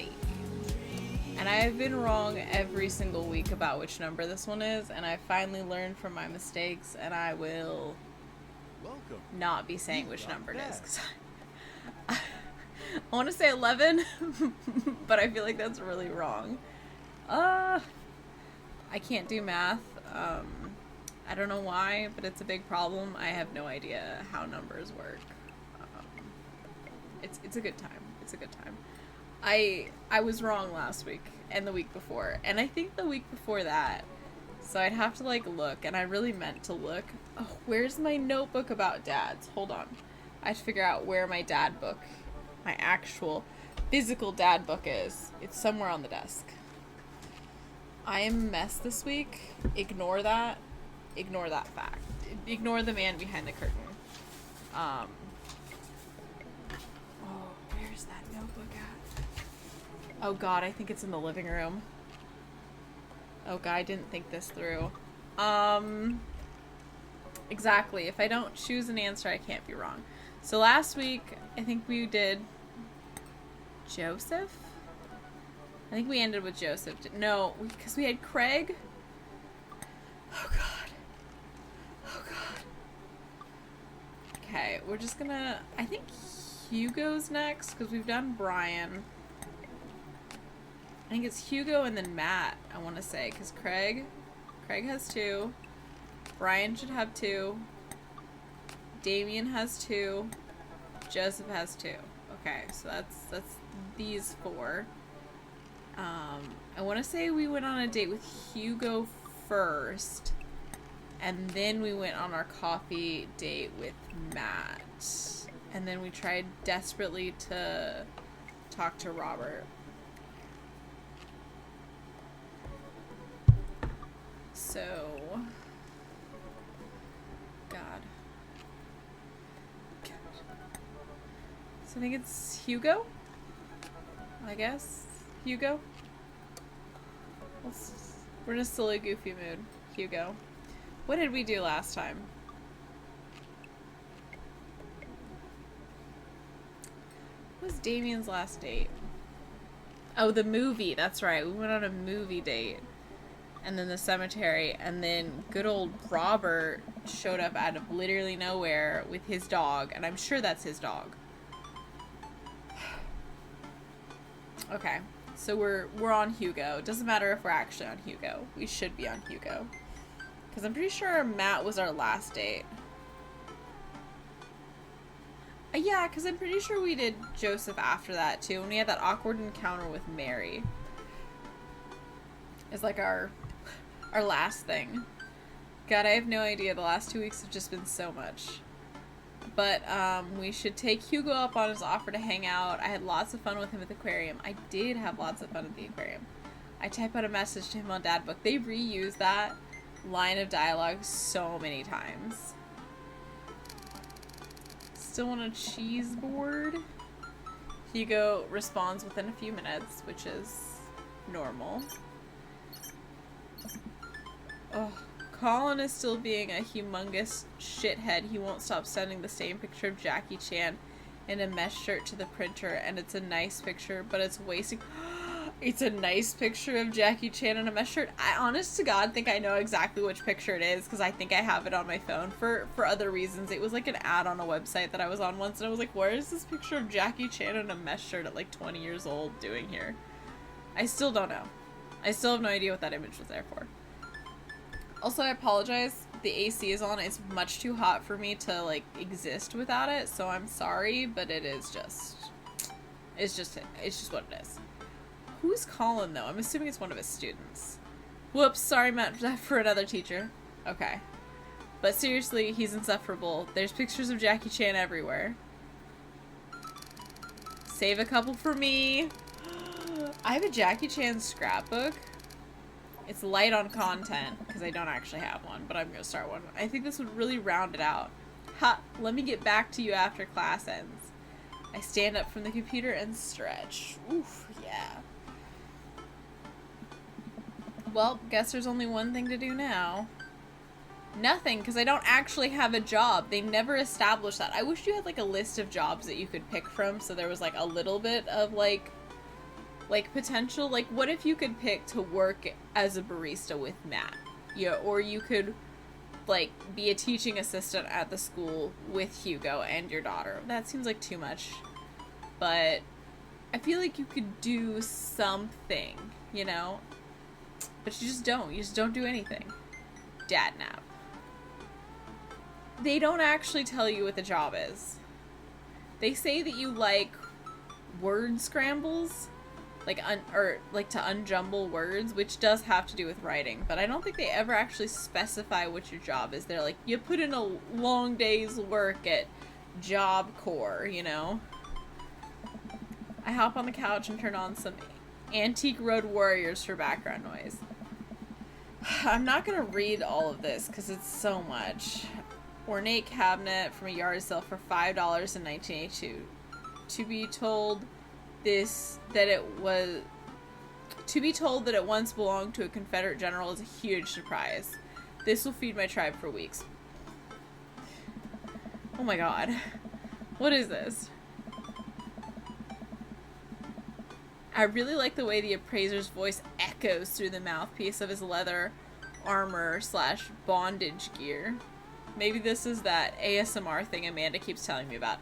Maddie. And I've been wrong every single week about which number this one is, and I finally learned from my mistakes, and I will not be saying which number it is. 'Cause I want to say 11, but I feel like that's really wrong. I can't do math. I don't know why, but it's a big problem. I have no idea how numbers work. It's a good time. It's a good time. I was wrong last week and the week before, and I think the week before that. So I'd have to like look, and I really meant to look. Oh, where's my notebook about dads? Hold on. I have to figure out where my dad book, my actual physical dad book is. It's somewhere on the desk. I am a mess this week. Ignore that. Ignore that fact. Ignore the man behind the curtain. Oh, where's that notebook at? Oh god, I think it's in the living room. Oh god, I didn't think this through. Exactly. If I don't choose an answer, I can't be wrong. So last week, I think we did Joseph? I think we ended with Joseph. No, because we had Craig. Oh god. Oh god. Okay, we're just gonna... I think Hugo's next, because we've done Brian. I think it's Hugo and then Matt, I want to say, because Craig has 2. Brian should have 2. Damien has 2. Joseph has 2. Okay, so that's these 4. I want to say we went on a date with Hugo first, and then we went on our coffee date with Matt, and then we tried desperately to talk to Robert. So, God. So I think it's Hugo, I guess. Hugo? We're in a silly, goofy mood. Hugo. What did we do last time? What was Damien's last date? Oh, the movie. That's right. We went on a movie date. And then the cemetery. And then good old Robert showed up out of literally nowhere with his dog. And I'm sure that's his dog. Okay. So we're on Hugo. It doesn't matter if we're actually on Hugo. We should be on Hugo. Because I'm pretty sure Matt was our last date. Yeah, because I'm pretty sure we did Joseph after that, too. And we had that awkward encounter with Mary. It's like our last thing. God, I have no idea. The last 2 weeks have just been so much. But we should take Hugo up on his offer to hang out. I had lots of fun with him at the aquarium. I did have lots of fun at the aquarium. I type out a message to him on Dad Book. They reuse that line of dialogue so many times. Still want a cheese board? Hugo responds within a few minutes, which is normal. Oh. Colin is still being a humongous shithead. He won't stop sending the same picture of Jackie Chan in a mesh shirt to the printer, and it's a nice picture, but it's wasting... It's a nice picture of Jackie Chan in a mesh shirt. I, honest to God, think I know exactly which picture it is, because I think I have it on my phone for other reasons. It was like an ad on a website that I was on once, and I was like, where is this picture of Jackie Chan in a mesh shirt at like 20 years old doing here? I still don't know. I still have no idea what that image was there for. Also, I apologize. The AC is on. It's much too hot for me to, like, exist without it, so I'm sorry, but it is just... It's just what it is. Who's Colin, though? I'm assuming it's one of his students. Whoops, sorry, Matt, for another teacher. Okay. But seriously, he's insufferable. There's pictures of Jackie Chan everywhere. Save a couple for me. I have a Jackie Chan scrapbook. It's light on content, because I don't actually have one, but I'm going to start one. I think this would really round it out. Ha! Let me get back to you after class ends. I stand up from the computer and stretch. Oof, yeah. Well, guess there's only one thing to do now. Nothing, because I don't actually have a job. They never established that. I wish you had, like, a list of jobs that you could pick from, so there was, like, a little bit of, like, Like, potential, like, what if you could pick to work as a barista with Matt? Yeah, or you could, like, be a teaching assistant at the school with Hugo and your daughter. That seems like too much. But I feel like you could do something, you know? But you just don't. You just don't do anything. Dad nap. They don't actually tell you what the job is. They say that you like word scrambles, like to unjumble words, which does have to do with writing, but I don't think they ever actually specify what your job is. They're like, you put in a long day's work at Job Corps, you know? I hop on the couch and turn on some Antique Road Warriors for background noise. I'm not gonna read all of this because it's so much. Ornate cabinet from a yard sale for $5 in 1982. To be told that it once belonged to a Confederate general is a huge surprise. This will feed my tribe for weeks. Oh my god. What is this? I really like the way the appraiser's voice echoes through the mouthpiece of his leather armor / bondage gear. Maybe this is that ASMR thing Amanda keeps telling me about.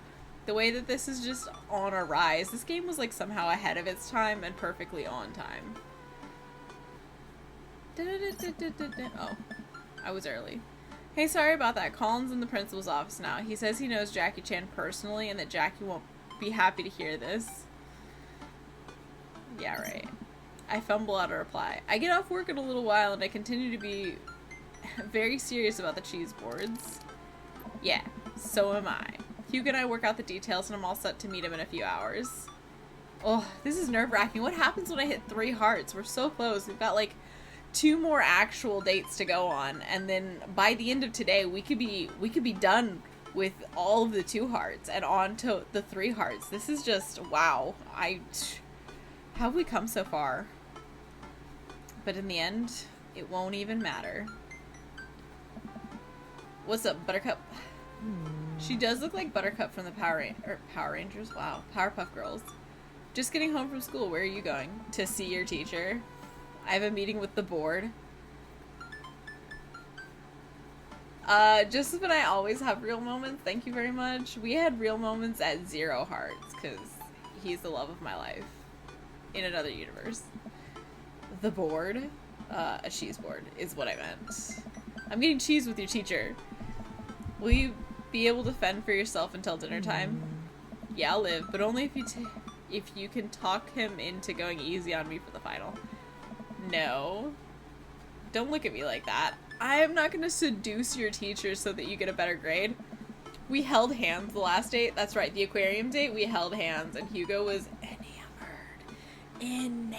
The way that this is just on a rise. This game was like somehow ahead of its time and perfectly on time. Oh, I was early. Hey, sorry about that. Colin's in the principal's office now. He says he knows Jackie Chan personally and that Jackie won't be happy to hear this. Yeah, right. I fumble out a reply. I get off work in a little while and I continue to be very serious about the cheese boards. Yeah, so am I. Hugo and I work out the details and I'm all set to meet him in a few hours. Oh, this is nerve-wracking. What happens when I hit 3 hearts? We're so close. We've got like 2 more actual dates to go on, and then by the end of today we could be done with all of the 2 hearts and on to the 3 hearts. This is just wow. How have we come so far? But in the end, it won't even matter. What's up, Buttercup? She does look like Buttercup from the Power Rangers. Wow, Powerpuff Girls. Just getting home from school. Where are you going? To see your teacher. I have a meeting with the board. Just when I always have real moments. Thank you very much. We had real moments at 0 hearts because he's the love of my life in another universe. The board, a cheese board is what I meant. I'm getting cheese with your teacher. Will you be able to fend for yourself until dinner time? Yeah, I'll live, but only if you can talk him into going easy on me for the final. No. Don't look at me like that. I am not going to seduce your teacher so that you get a better grade. We held hands the last date. That's right, the aquarium date, we held hands, and Hugo was enamored.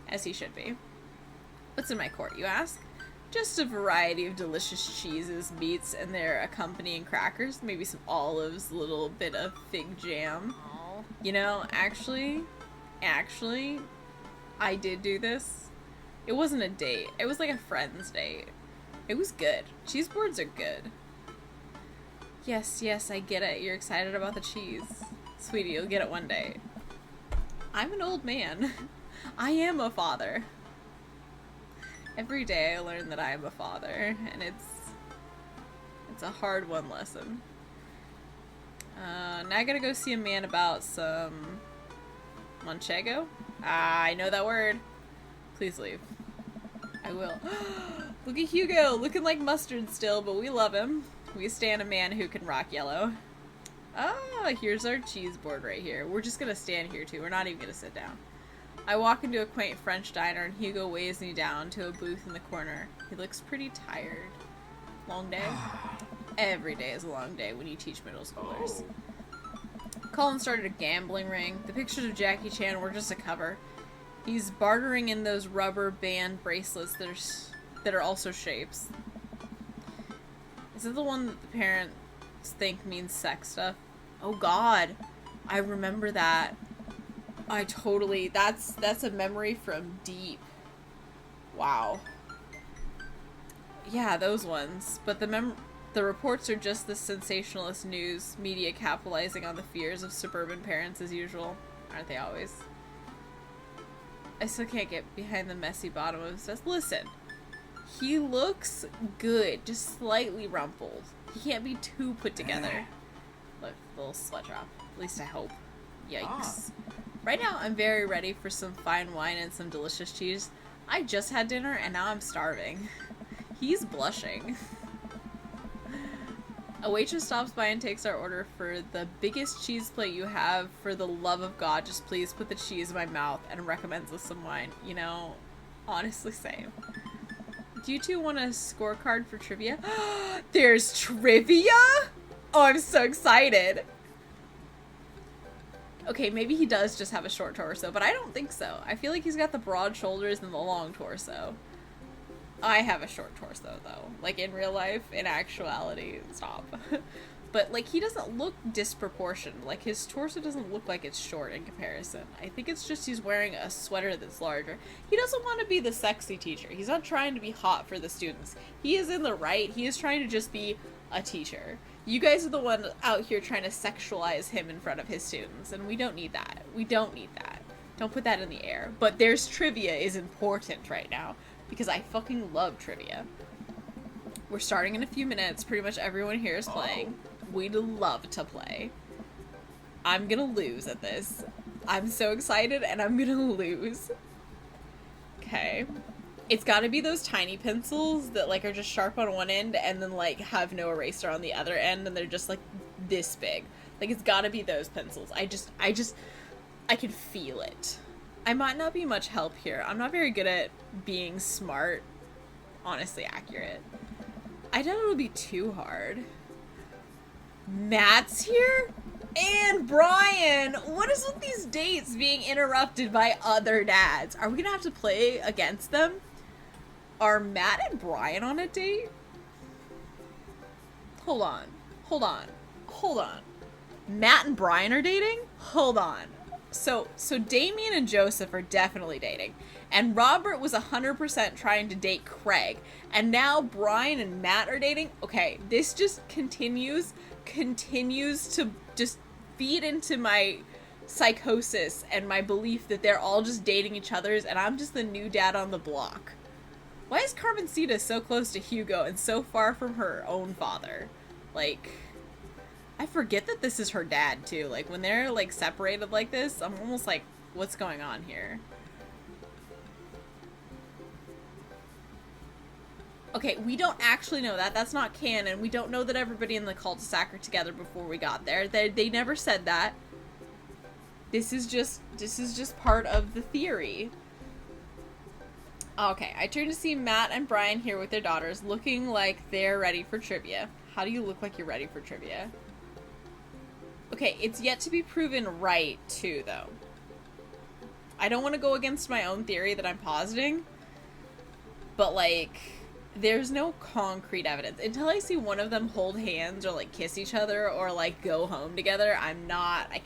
As he should be. What's in my court, you ask? Just a variety of delicious cheeses, meats, and their accompanying crackers. Maybe some olives, a little bit of fig jam. Aww. You know, actually, I did do this. It wasn't a date. It was like a friend's date. It was good. Cheese boards are good. Yes, I get it. You're excited about the cheese. Sweetie, you'll get it one day. I'm an old man. I am a father. Every day I learn that I am a father, and it's a hard one lesson. Now I gotta go see a man about some manchego. I know that word. Please leave. I will. Look at Hugo, looking like mustard still, but we love him. We stand a man who can rock yellow. Ah, here's our cheese board right here. We're just gonna stand here too. We're not even gonna sit down. I walk into a quaint French diner and Hugo weighs me down to a booth in the corner. He looks pretty tired. Long day? Every day is a long day when you teach middle schoolers. Colin started a gambling ring. The pictures of Jackie Chan were just a cover. He's bartering in those rubber band bracelets that are also shapes. Is it the one that the parents think means sex stuff? Oh god. I remember that. That's a memory from deep. Wow. Yeah, those ones. But the reports are just the sensationalist news media capitalizing on the fears of suburban parents as usual. Aren't they always? I still can't get behind the messy bottom of his vest. Listen, he looks good, just slightly rumpled. He can't be too put together. Look, little sweat drop. At least I hope. Yikes. Right now, I'm very ready for some fine wine and some delicious cheese. I just had dinner and now I'm starving. He's blushing. A waitress stops by and takes our order for the biggest cheese plate you have. For the love of God, just please put the cheese in my mouth, and recommends us some wine. You know, honestly, same. Do you two want a scorecard for trivia? There's trivia? Oh, I'm so excited. Okay, maybe he does just have a short torso, but I don't think so. I feel like he's got the broad shoulders and the long torso. I have a short torso, though. Like, in real life, in actuality, stop. But, like, he doesn't look disproportioned. Like, his torso doesn't look like it's short in comparison. I think it's just he's wearing a sweater that's larger. He doesn't want to be the sexy teacher. He's not trying to be hot for the students. He is in the right. He is trying to just be a teacher. You guys are the one out here trying to sexualize him in front of his students, and we don't need that. We don't need that. Don't put that in the air. But there's trivia is important right now. Because I fucking love trivia. We're starting in a few minutes. Pretty much everyone here is playing. We'd love to play. I'm gonna lose at this. I'm so excited and I'm gonna lose. Okay. It's gotta be those tiny pencils that like are just sharp on one end and then like have no eraser on the other end and they're just like this big. Like it's gotta be those pencils. I can feel it. I might not be much help here. I'm not very good at being smart. Honestly accurate. I doubt it'll be too hard. Matt's here? And Brian! What is with these dates being interrupted by other dads? Are we gonna have to play against them? Are Matt and Brian on a date? Hold on. Hold on. Hold on. Matt and Brian are dating? Hold on. So Damien and Joseph are definitely dating. And Robert was 100% trying to date Craig. And now Brian and Matt are dating? Okay, this just continues to just feed into my psychosis and my belief that they're all just dating each other's and I'm just the new dad on the block. Why is Carmencita so close to Hugo and so far from her own father? Like, I forget that this is her dad too. Like, when they're like separated like this, I'm almost like, what's going on here? Okay, we don't actually know that. That's not canon. We don't know that everybody in the cul-de-sac are together before we got there. They never said that. This is just part of the theory. Okay, I turn to see Matt and Brian here with their daughters, looking like they're ready for trivia. How do you look like you're ready for trivia? Okay, it's yet to be proven right, too, though. I don't want to go against my own theory that I'm positing, but, like, there's no concrete evidence. Until I see one of them hold hands or, like, kiss each other or, like, go home together, I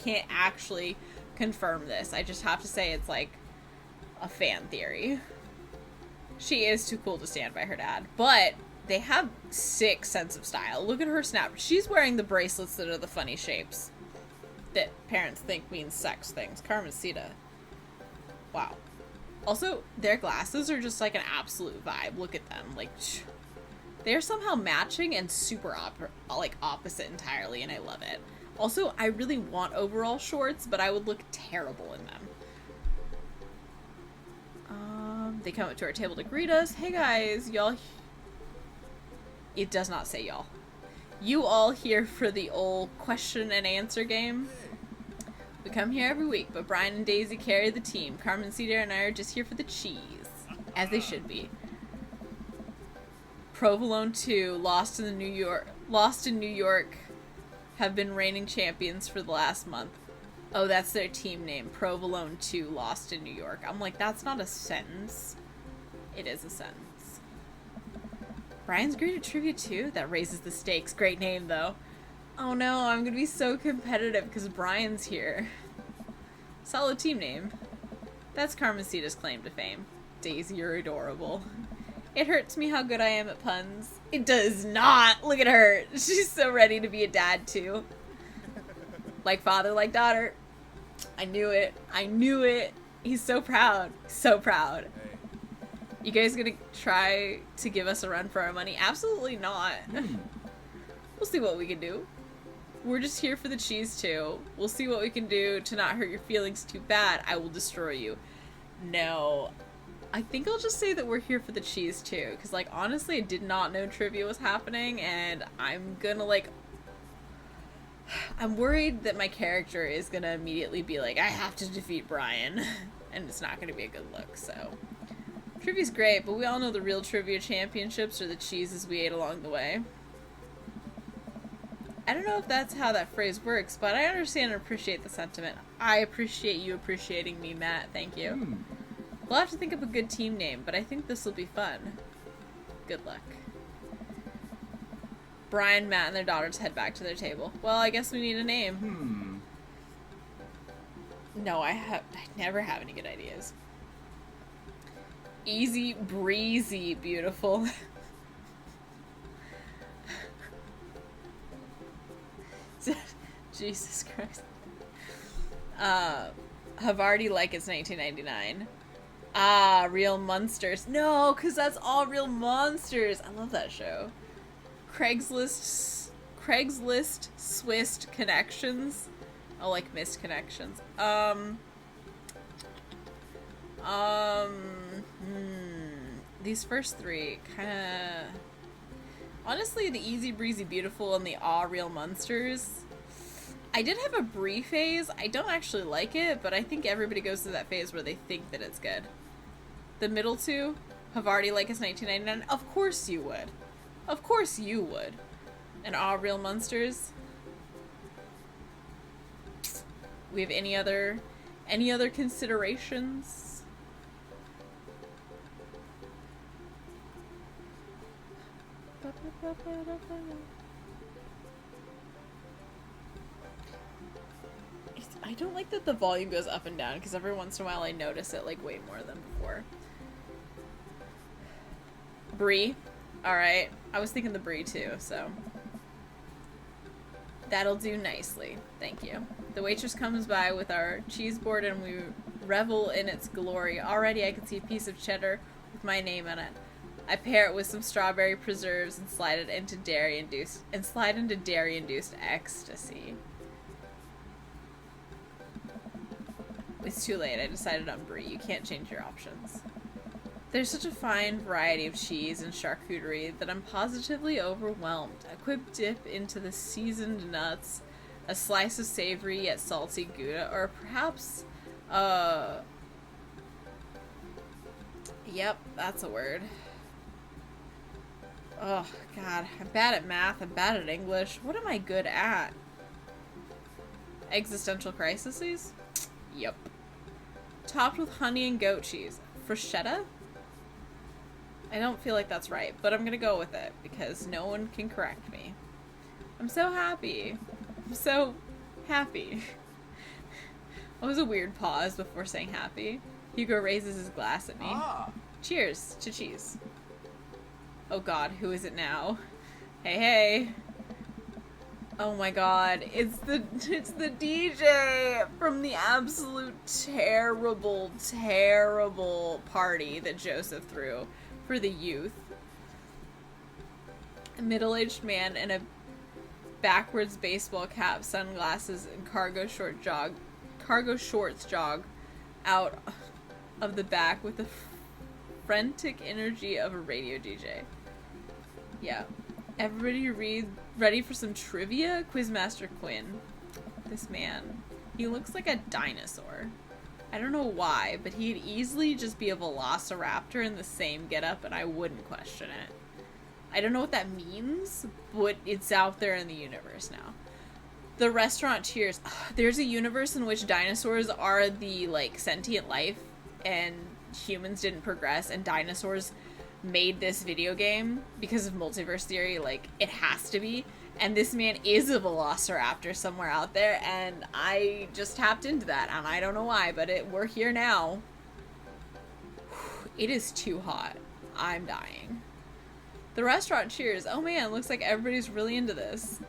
can't actually confirm this. I just have to say it's, like, a fan theory. She is too cool to stand by her dad, but they have sick sense of style. Look at her snap. She's wearing the bracelets that are the funny shapes that parents think means sex things. Carmencita. Wow. Also, their glasses are just like an absolute vibe. Look at them. Like, they're somehow matching and super opposite entirely, and I love it. Also, I really want overall shorts, but I would look terrible in them. They come up to our table to greet us. Hey guys, y'all. It does not say y'all. You all here for the old question and answer game? We come here every week, but Brian and Daisy carry the team. Carmencita and I are just here for the cheese. As they should be. Provolone 2, Lost in New York, have been reigning champions for the last month. Oh, that's their team name. Provolone 2, Lost in New York. I'm like, that's not a sentence. It is a sentence. Brian's great at trivia too? That raises the stakes. Great name, though. Oh no, I'm gonna be so competitive because Brian's here. Solid team name. That's Carmencita's claim to fame. Daisy, you're adorable. It hurts me how good I am at puns. It does not! Look at her! She's so ready to be a dad, too. Like father, like daughter. I knew it. I knew it. He's so proud. So proud. Hey. You guys gonna try to give us a run for our money? Absolutely not. We'll see what we can do. We're just here for the cheese too. We'll see what we can do to not hurt your feelings too bad. I will destroy you. No. I think I'll just say that we're here for the cheese too. Because, like, honestly, I did not know trivia was happening. And I'm gonna, like... I'm worried that my character is gonna immediately be like, I have to defeat Brian. And it's not gonna be a good look, so... Trivia's great, but we all know the real trivia championships are the cheeses we ate along the way. I don't know if that's how that phrase works, but I understand and appreciate the sentiment. I appreciate you appreciating me, Matt. Thank you. We'll have to think of a good team name, but I think this will be fun. Good luck. Brian, Matt, and their daughters head back to their table. Well, I guess we need a name. No, I never have any good ideas. Easy, breezy, beautiful. Jesus Christ. Havarti like it's 1999. Ah, Real Monsters. No, because that's all Real Monsters. I love that show. Craigslist Swist Connections. Oh, like missed connections. These first three kind of... Honestly, the Easy Breezy Beautiful and the Aw Real Monsters. I did have a Brie phase. I don't actually like it, but I think everybody goes through that phase where they think that it's good. The middle two, Havarti like it's 1999. Of course you would. Of course you would. And Aw Real Monsters. We have any other considerations? I don't like that the volume goes up and down, because every once in a while I notice it like way more than before. Brie. Alright. I was thinking the Brie too, so. That'll do nicely. Thank you. The waitress comes by with our cheese board and we revel in its glory. Already I can see a piece of cheddar with my name on it. I pair it with some strawberry preserves and slide into dairy-induced ecstasy. It's too late. I decided on Brie. You can't change your options. There's such a fine variety of cheese and charcuterie that I'm positively overwhelmed. A quick dip into the seasoned nuts, a slice of savory yet salty Gouda, or perhaps, yep, that's a word. Oh, God. I'm bad at math. I'm bad at English. What am I good at? Existential crises? Yep. Topped with honey and goat cheese. Bruschetta? I don't feel like that's right, but I'm gonna go with it because no one can correct me. I'm so happy. I'm so happy. That was a weird pause before saying happy. Hugo raises his glass at me. Cheers to cheese. Oh God, who is it now? Hey, hey. Oh my God, it's the DJ from the absolute terrible, terrible party that Joseph threw for the youth. A middle-aged man in a backwards baseball cap, sunglasses, and cargo shorts jog out of the back with the frantic energy of a radio DJ. Yeah. Everybody ready for some trivia? Quizmaster Quinn. This man. He looks like a dinosaur. I don't know why, but he'd easily just be a velociraptor in the same getup and I wouldn't question it. I don't know what that means, but it's out there in the universe now. The restaurant Cheers. There's a universe in which dinosaurs are the, like, sentient life and humans didn't progress and dinosaurs made this video game because of multiverse theory. Like, it has to be. And this man is a velociraptor somewhere out there, and I just tapped into that, and I don't know why, but we're here now. It is too hot. I'm dying. The restaurant Cheers. Oh man, looks like everybody's really into this.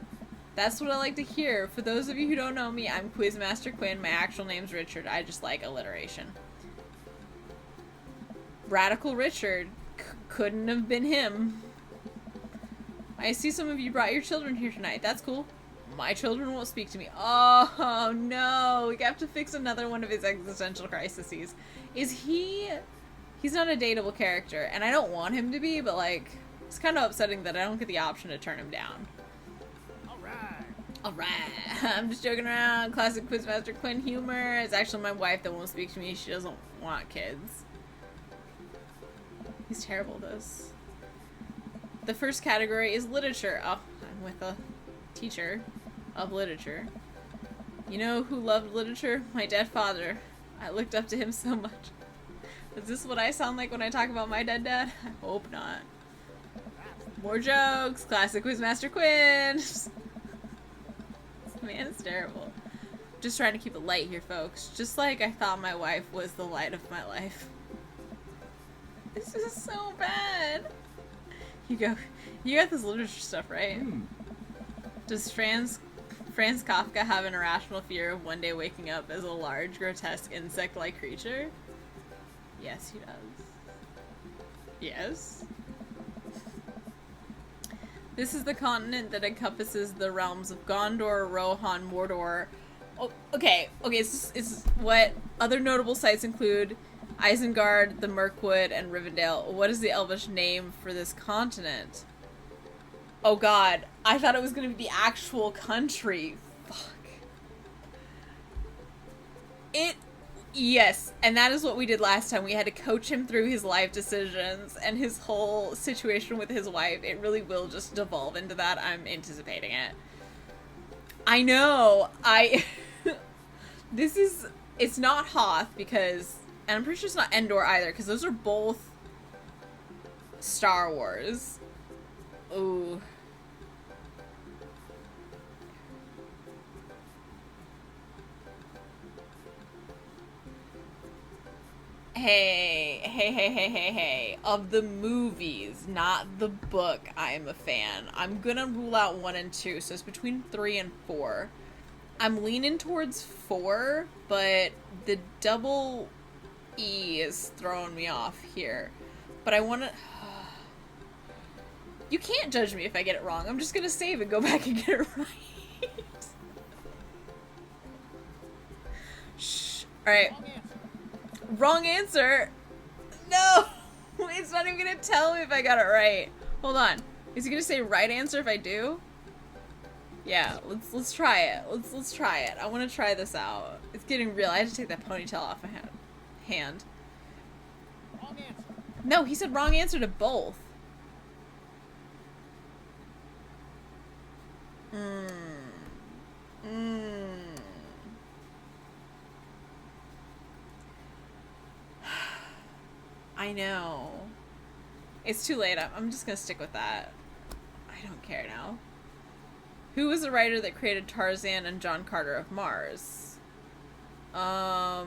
That's what I like to hear. For those of you who don't know me, I'm Quizmaster Quinn. My actual name's Richard. I just like alliteration. Radical Richard. Couldn't have been him. I see some of you brought your children here tonight. That's cool. My children won't speak to me. Oh, no. We have to fix another one of his existential crises. He's not a dateable character, and I don't want him to be, but, like, it's kind of upsetting that I don't get the option to turn him down. Alright. I'm just joking around. Classic Quizmaster Quinn humor. It's actually my wife that won't speak to me. She doesn't want kids. He's terrible at this. The first category is literature. Oh, I'm with a teacher of literature. You know who loved literature? My dead father. I looked up to him so much. Is this what I sound like when I talk about my dead dad? I hope not. More jokes. Classic Quizmaster Quinn. Man, it's terrible. Just trying to keep it light here, folks. Just like I thought my wife was the light of my life. This is so bad. You got this literature stuff, right? Does Franz Kafka have an irrational fear of one day waking up as a large, grotesque, insect-like creature? Yes, he does. Yes. This is the continent that encompasses the realms of Gondor, Rohan, Mordor. Oh, okay, it's what other notable sites include Isengard, the Mirkwood, and Rivendell. What is the Elvish name for this continent? Oh god, I thought it was gonna be the actual country. Fuck. Yes, and that is what we did last time. We had to coach him through his life decisions and his whole situation with his wife. It really will just devolve into that. I'm anticipating it. I know. It's not Hoth because, and I'm pretty sure it's not Endor either because those are both Star Wars. Ooh. Hey. Of the movies, not the book, I'm a fan. I'm gonna rule out 1 and 2, so it's between 3 and 4. I'm leaning towards 4, but the double E is throwing me off here. But I wanna... You can't judge me if I get it wrong. I'm just gonna save and go back and get it right. Shh. Alright. Wrong answer. No, it's not even gonna tell me if I got it right. Hold on. Is he gonna say right answer if I do? Yeah, let's try it. Let's try it. I want to try this out. It's getting real. I had to take that ponytail off my hand. Wrong answer. No, he said wrong answer to both. I know. It's too late. I'm just gonna stick with that. I don't care now. Who was the writer that created Tarzan and John Carter of Mars? I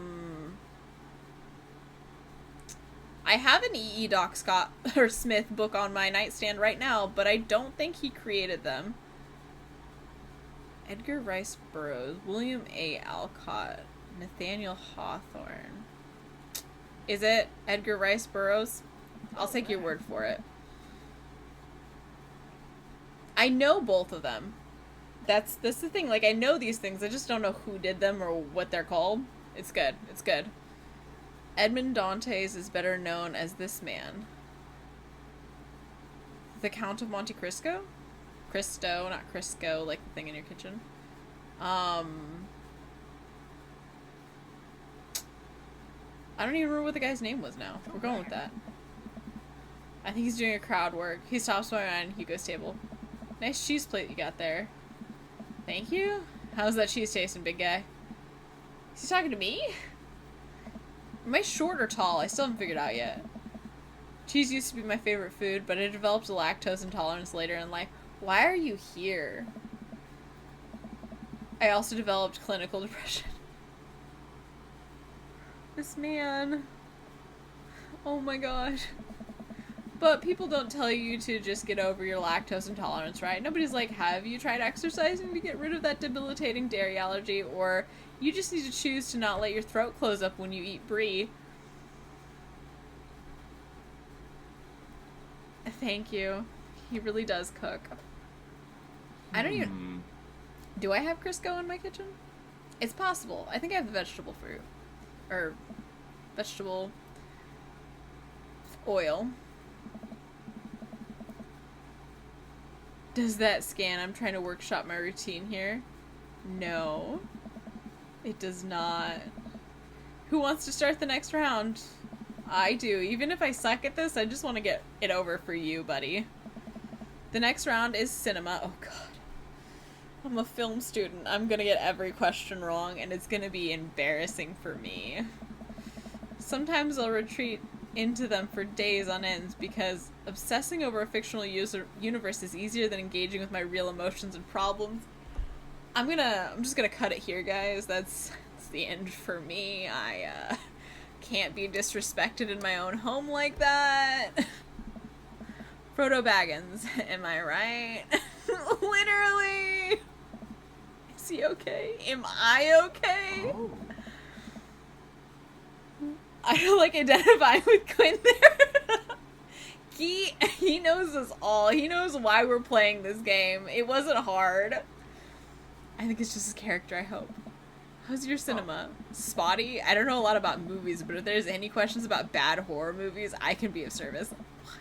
have an E.E. Doc Scott or Smith book on my nightstand right now, but I don't think he created them. Edgar Rice Burroughs, William A. Alcott, Nathaniel Hawthorne. Is it Edgar Rice Burroughs? I'll take your word for it. I know both of them. That's the thing. Like, I know these things. I just don't know who did them or what they're called. It's good. It's good. Edmond Dantes is better known as this man. The Count of Monte Cristo? Cristo, not Crisco, like the thing in your kitchen. I don't even remember what the guy's name was now. We're going with that. I think he's doing a crowd work. He stops by on Hugo's table. Nice cheese plate you got there. Thank you. How's that cheese tasting, big guy? Is he talking to me? Am I short or tall? I still haven't figured out yet. Cheese used to be my favorite food, but I developed a lactose intolerance later in life. Why are you here? I also developed clinical depression. This man. Oh my gosh. But people don't tell you to just get over your lactose intolerance, right? Nobody's like, have you tried exercising to get rid of that debilitating dairy allergy? Or you just need to choose to not let your throat close up when you eat brie. Thank you. He really does cook. I don't even... Do I have Crisco in my kitchen? It's possible. I think I have the vegetable fruit. Or vegetable oil. Does that scan? I'm trying to workshop my routine here. No. It does not. Who wants to start the next round? I do. Even if I suck at this, I just want to get it over for you, buddy. The next round is cinema. Oh, God. I'm a film student. I'm gonna get every question wrong, and it's gonna be embarrassing for me. Sometimes I'll retreat into them for days on end because obsessing over a fictional universe is easier than engaging with my real emotions and problems. I'm just gonna cut it here, guys. That's the end for me. I can't be disrespected in my own home like that. Frodo Baggins, am I right? Literally. Is he okay? Am I okay? Oh. I don't like identifying with Quinn there. He knows us all. He knows why we're playing this game. It wasn't hard. I think it's just his character, I hope. How's your cinema? Spotty? I don't know a lot about movies, but if there's any questions about bad horror movies, I can be of service. What?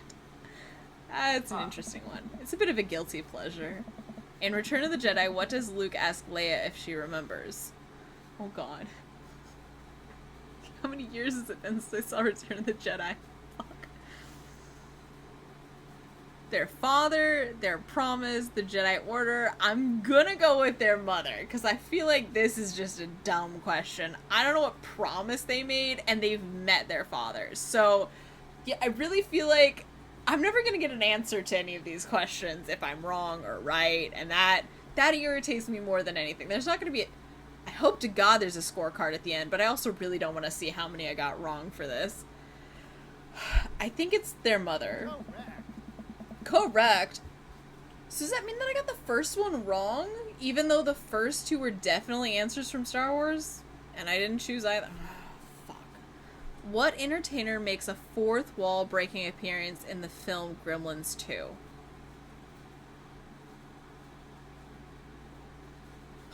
That's an interesting one. It's a bit of a guilty pleasure. In Return of the Jedi, what does Luke ask Leia if she remembers? Oh, God. How many years has it been since I saw Return of the Jedi? Fuck. Their father, their promise, the Jedi Order. I'm gonna go with their mother, because I feel like this is just a dumb question. I don't know what promise they made, and they've met their fathers. So, yeah, I really feel like I'm never gonna get an answer to any of these questions if I'm wrong or right, and that irritates me more than anything. There's not gonna be I hope to God there's a scorecard at the end, but I also really don't want to see how many I got wrong for this. I think it's their mother. Correct. So does that mean that I got the first one wrong? Even though the first two were definitely answers from Star Wars? And I didn't choose either. Oh, fuck. What entertainer makes a fourth wall breaking appearance in the film Gremlins 2?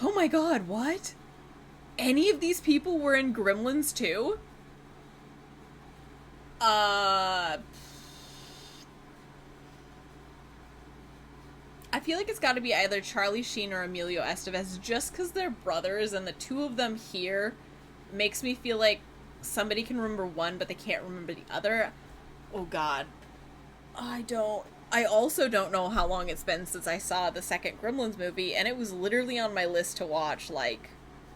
Oh my God, what? Any of these people were in Gremlins 2? I feel like it's got to be either Charlie Sheen or Emilio Estevez, just because they're brothers, and the two of them here makes me feel like somebody can remember one, but they can't remember the other. Oh, God. I also don't know how long it's been since I saw the second Gremlins movie, and it was literally on my list to watch, like,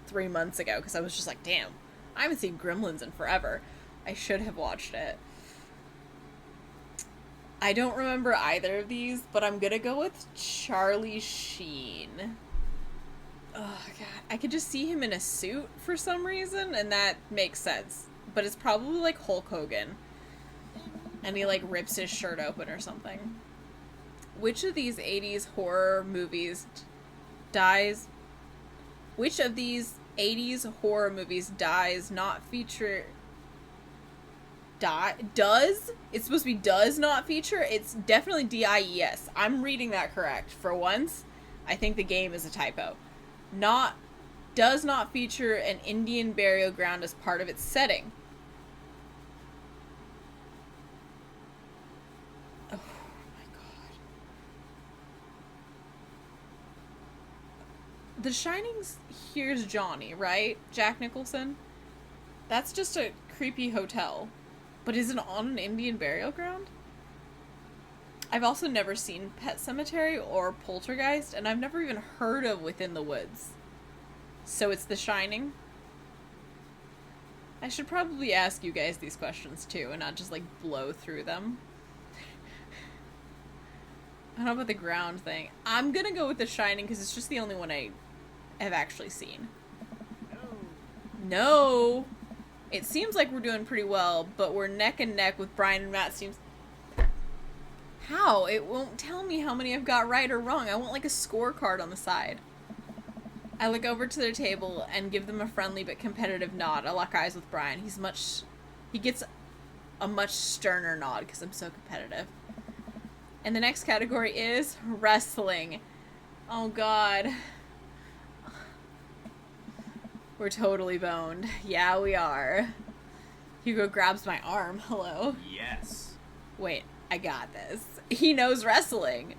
3 months ago, because I was just like, damn, I haven't seen Gremlins in forever. I should have watched it. I don't remember either of these, but I'm gonna go with Charlie Sheen. Oh, God. I could just see him in a suit for some reason, and that makes sense. But it's probably, like, Hulk Hogan. And he, like, rips his shirt open or something. Which of these 80s horror movies dies... Which of these 80s horror movies does not feature... Does? It's supposed to be does not feature? It's definitely D-I-E-S. I'm reading that correct. For once, I think the game is a typo. Does not feature an Indian burial ground as part of its setting. Oh my God. The Shining's Here's Johnny, right? Jack Nicholson? That's just a creepy hotel. But is it on an Indian burial ground? I've also never seen Pet Sematary or Poltergeist, and I've never even heard of Within the Woods. So it's The Shining? I should probably ask you guys these questions too, and not just, like, blow through them. I don't know about the ground thing. I'm gonna go with The Shining, because it's just the only one I have actually seen. No! It seems like we're doing pretty well, but we're neck and neck with Brian and Matt. How? It won't tell me how many I've got right or wrong. I want like a scorecard on the side. I look over to their table and give them a friendly but competitive nod. I lock eyes with Brian. He gets a much sterner nod because I'm so competitive. And the next category is wrestling. Oh god. We're totally boned. Yeah, we are. Hugo grabs my arm. Hello. Yes. Wait, I got this. He knows wrestling.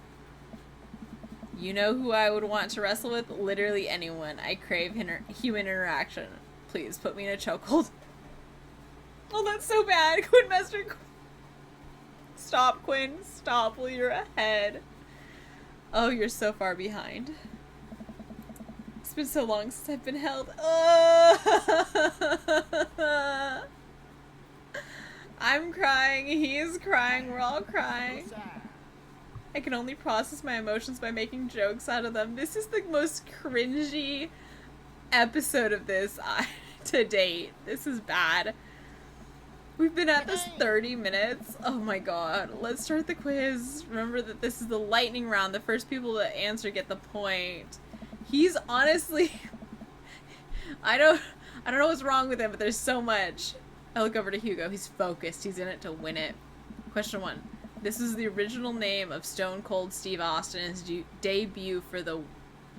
You know who I would want to wrestle with? Literally anyone. I crave human interaction. Please, put me in a chokehold. Oh, that's so bad. Quizzmaster Quinn. Stop, Quinn. Stop while you're ahead. Oh, you're so far behind. It's been so long since I've been held. I'm crying. He is crying. We're all crying. I can only process my emotions by making jokes out of them. This is the most cringy episode of this to date. This is bad. We've been at this 30 minutes. Oh my god. Let's start the quiz. Remember that this is the lightning round. The first people to answer get the point. He's honestly... I don't know what's wrong with him, but there's so much. I look over to Hugo. He's focused. He's in it to win it. Question 1. This is the original name of Stone Cold Steve Austin, his debut for the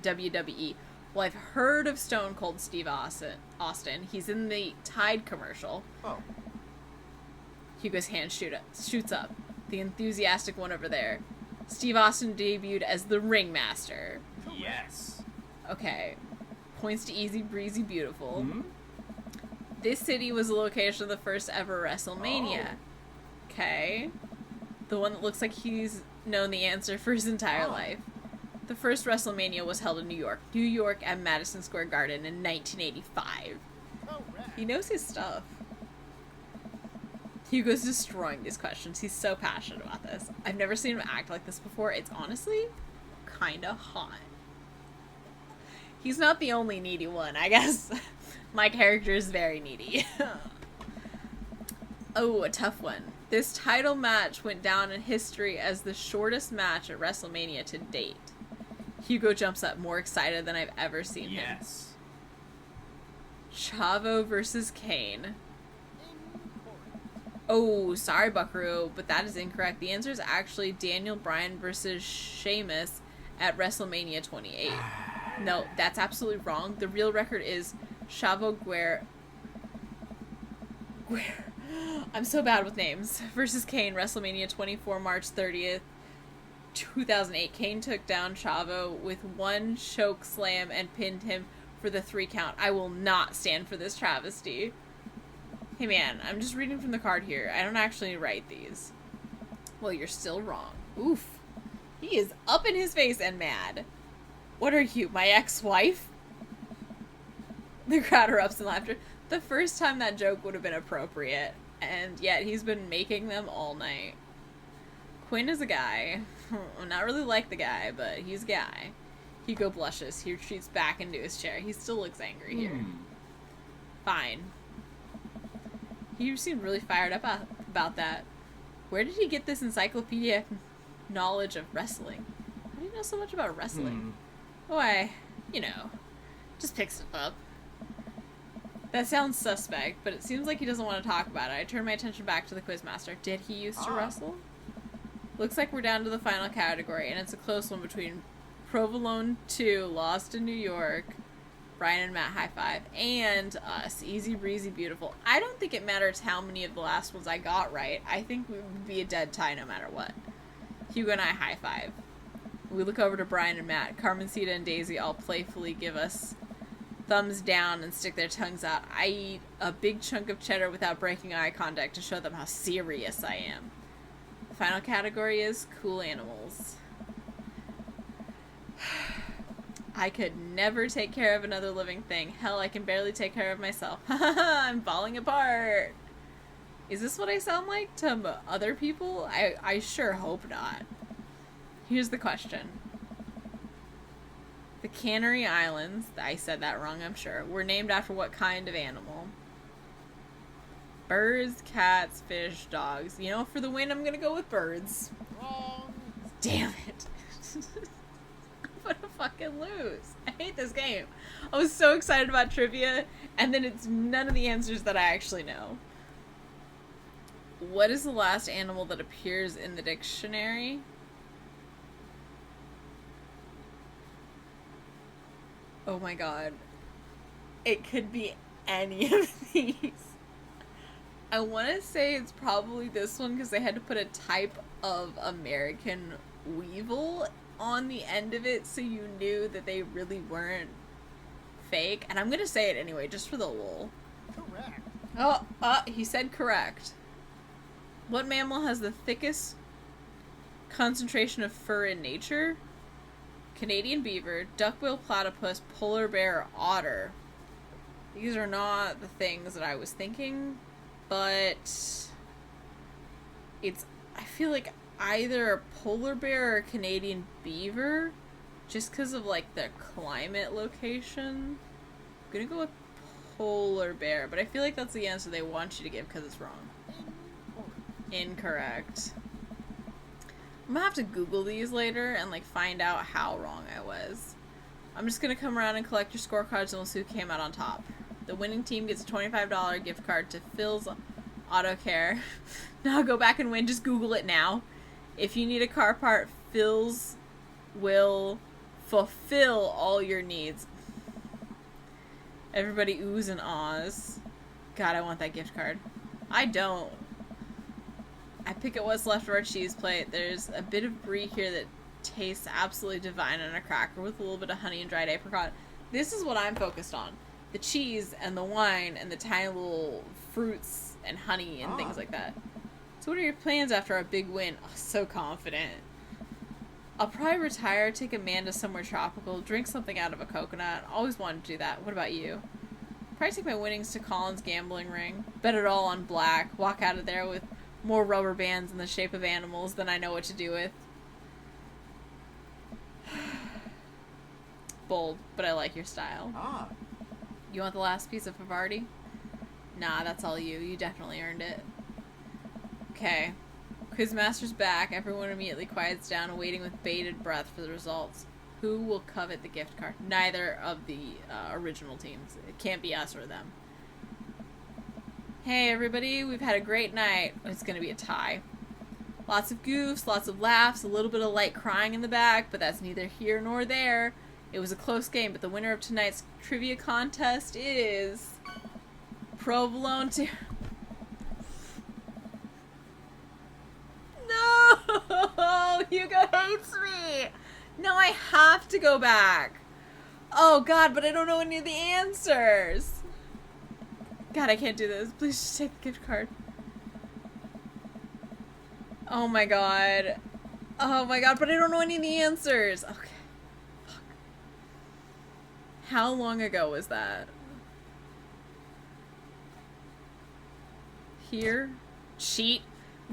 WWE. Well, I've heard of Stone Cold Steve Austin. He's in the Tide commercial. Oh. Hugo's hand shoots up. The enthusiastic one over there. Steve Austin debuted as the Ringmaster. Yes. Okay. Points to Easy Breezy Beautiful. Mm-hmm. This city was the location of the first ever WrestleMania. Okay. The one that looks like he's known the answer for his entire life. The first WrestleMania was held in New York. New York at Madison Square Garden in 1985. He knows his stuff. Hugo's destroying these questions. He's so passionate about this. I've never seen him act like this before. It's honestly kind of hot. He's not the only needy one, I guess. My character is very needy. Oh, a tough one. This title match went down in history as the shortest match at WrestleMania to date. Hugo jumps up, more excited than I've ever seen him. Yes. Chavo versus Kane. Oh, sorry, Buckaroo, but that is incorrect. The answer is actually Daniel Bryan versus Sheamus at WrestleMania 28. No, that's absolutely wrong. The real record is Chavo Guerrero. I'm so bad with names. Versus Kane, WrestleMania 24, March 30th, 2008. Kane took down Chavo with one choke slam and pinned him for the 3 count. I will not stand for this travesty. Hey man, I'm just reading from the card here. I don't actually write these. Well, you're still wrong. Oof. He is up in his face and mad. What are you, my ex-wife? The crowd erupts in laughter. The first time that joke would have been appropriate, and yet he's been making them all night. Quinn is a guy. I'm not really like the guy, but he's a guy. Hugo blushes. He retreats back into his chair. He still looks angry here. Fine. He seemed really fired up about that. Where did he get this encyclopedic knowledge of wrestling? How do you know so much about wrestling? Why, you know, just picks it up. That sounds suspect, but it seems like he doesn't want to talk about it. I turn my attention back to the Quizmaster. Did he used to wrestle? Looks like we're down to the final category, and it's a close one between Provolone 2, Lost in New York, Brian and Matt high five, and us, Easy Breezy Beautiful. I don't think it matters how many of the last ones I got right. I think we would be a dead tie no matter what. Hugo and I high five. We look over to Brian and Matt. Carmencita and Daisy all playfully give us thumbs down and stick their tongues out. I eat a big chunk of cheddar without breaking eye contact to show them how serious I am. The final category is cool animals. I could never take care of another living thing. Hell, I can barely take care of myself. I'm falling apart. Is this what I sound like to other people? I sure hope not. Here's the question. The Canary Islands, I said that wrong, I'm sure, were named after what kind of animal? Birds, cats, fish, dogs. You know, for the win, I'm gonna go with birds. Wrong. Damn it. I'm gonna fucking lose. I hate this game. I was so excited about trivia, and then it's none of the answers that I actually know. What is the last animal that appears in the dictionary? Oh my god. It could be any of these. I want to say it's probably this one because they had to put a type of American weevil on the end of it so you knew that they really weren't fake. And I'm going to say it anyway, just for the lol. Correct. Oh, he said correct. What mammal has the thickest concentration of fur in nature? Canadian beaver, duck-bill platypus, polar bear, or otter. These are not the things that I was thinking, but it's, I feel like either a polar bear or a Canadian beaver, just because of like the climate location. I'm gonna go with polar bear, but I feel like that's the answer they want you to give because it's wrong. Incorrect. I'm gonna have to Google these later and like find out how wrong I was. I'm just gonna come around and collect your scorecards and we'll see who came out on top. The winning team gets a $25 gift card to Phil's Auto Care. Now go back and win. Just Google it now. If you need a car part, Phil's will fulfill all your needs. Everybody oohs and ahs. God, I want that gift card. I don't. I pick at what's left of our cheese plate. There's a bit of brie here that tastes absolutely divine on a cracker with a little bit of honey and dried apricot. This is what I'm focused on. The cheese and the wine and the tiny little fruits and honey and things like that. So what are your plans after our big win? Oh, so confident. I'll probably retire, take Amanda somewhere tropical, drink something out of a coconut. Always wanted to do that. What about you? Probably take my winnings to Colin's gambling ring. Bet it all on black. Walk out of there with more rubber bands in the shape of animals than I know what to do with. Bold, but I like your style. You want the last piece of Havarti? Nah, that's all you. You definitely earned it. Okay. Quizmaster's back. Everyone immediately quiets down, waiting with bated breath for the results. Who will covet the gift card? Neither of the original teams. It can't be us or them. Hey everybody, we've had a great night. It's gonna be a tie. Lots of goofs, lots of laughs, a little bit of light crying in the back, but that's neither here nor there. It was a close game, but the winner of tonight's trivia contest is Provolone 2. No! Hugo hates me! No, I have to go back. Oh god, but I don't know any of the answers. God, I can't do this. Please just take the gift card. Oh my god. Oh my god, but I don't know any of the answers. Okay. Fuck. How long ago was that? Here? Cheat?